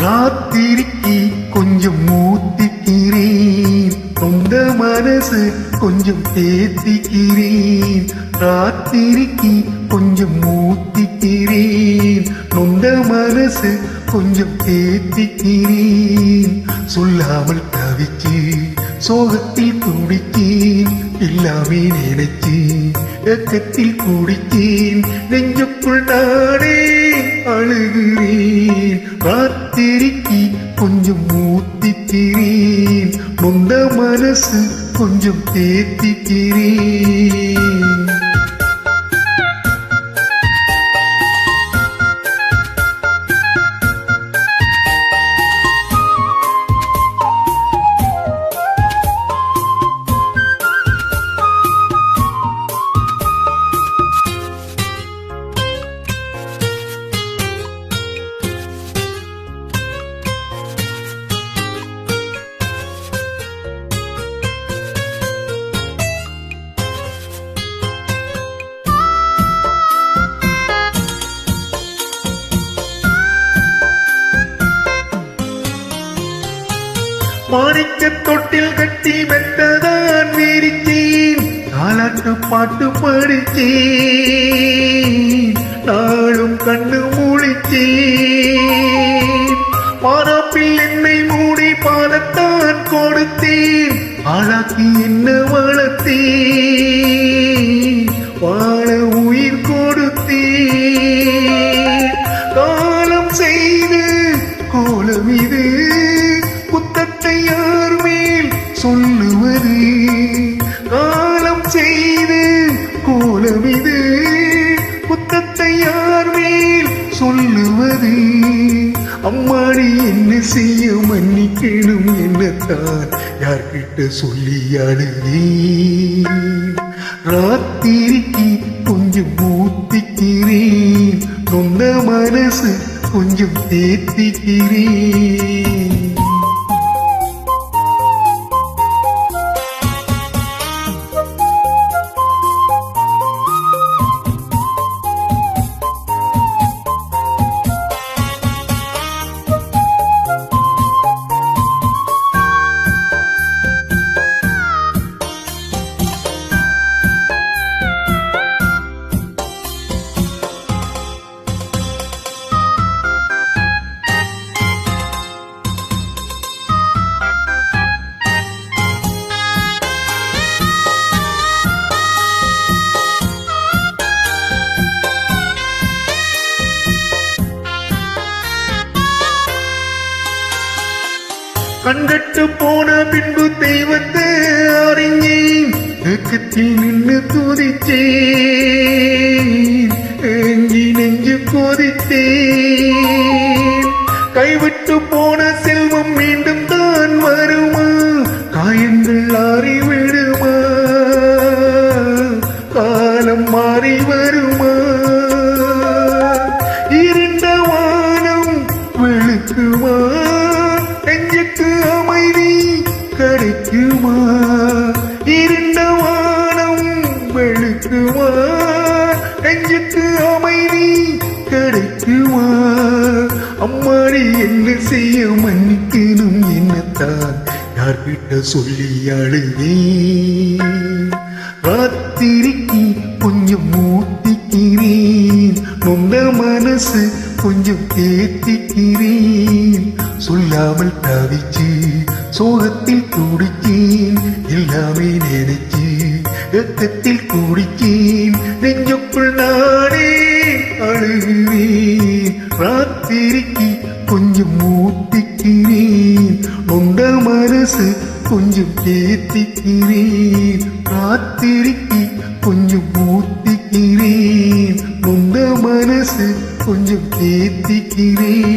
ராத்திரிக்கு கொஞ்சம் மூத்திக்கிறேன், சொந்த மனசு கொஞ்சம் தேத்திக்கிறேன். ராத்திரிக்கு கொஞ்சம் மூத்திக்கிறேன், நொந்த மனசு கொஞ்சம் தேத்திக்கிறேன். சொல்லாமல் தவிச்சு சோகத்தில் துடித்தேன், எல்லாமே நினைச்சு ஏக்கத்தில் குடித்தேன். நெஞ்சுக்குள் நானே அழுகிறேன். ராத்திரிக்கு கொஞ்சம் மூத்திக்கிறேன், நொந்த மனசு கொஞ்சம் தேத்திக்கிறேன். மாணிக்க தொட்டில் கட்டி மெத்ததான் வீரிச்சேன், தாலாட்டு பாட்டு படிச்சேன், நாளும் கண்ணு மூழிச்சேன். மாறாப்பில் என்னை மூடி பாலத்தான் கொடுத்தேன், ஆளாக்கி என்ன வளர்த்தேன், வாழ உயிர் கொடுத்தேன். காலம் செய்து கோலம் இது, குத்தத்தை யார் மேல் சொல்லுவது? காலம் செய்து கோலம் இது, குத்தத்தை யார் மேல் சொல்லுவது? அம்மாடி என்ன செய்ய மன்னிக்கணும், என்னத்தான் யார்கிட்ட சொல்லி அழுதேன். ராத்திரிக்கு கொஞ்சம் மூத்திக்கிறேன், நொந்த மனசு கொஞ்சம் தேத்திக்கிறேன். கண்கட்டு போன பின்பு தெய்வத்தை அறிஞ்சேன், ஏக்கத்தில் நின்று துதித்தேன், ஏங்கி நெஞ்சு கொதித்தேன். கைவிட்டு போன செல்வம் மீண்டும் தான் வருமா? காயங்கள் ஆறிவிடுமா? காலம் மாறி வருமா? இருண்ட வானம் வெளுக்குமா? நெஞ்சுக்கு அமைதி கிடைக்குமா? இருண்ட வானம் வெளுக்குமா? நெஞ்சுக்கு அமைதி கிடைக்குமா? அம்மாடி என்ன செய்ய மன்னிக்கணும், என்னத்தான் யார்கிட்ட சொல்லி அழுதேன். ராத்திரிக்கு கொஞ்சம் மூத்திக்கிறேன், நொந்த மனசு கொஞ்சம் தேத்திக்கிறேன். சொல்லாமல் தவிச்சு சோகத்தில் துடித்தேன், எல்லாமே நினைச்சு ஏக்கத்தில் குடித்தேன். நெஞ்சுக்குள் நானே அழுகிறேன். ராத்திரிக்கு கொஞ்சம் மூத்திக்கிறேன், நொந்த மனசு கொஞ்சம் தேத்திக்கிறேன். ராத்திரிக்கு கொஞ்சம் மூத்திக்கிறேன், நொந்த மனசு கொஞ்சம் தேத்திக்கிறேன்.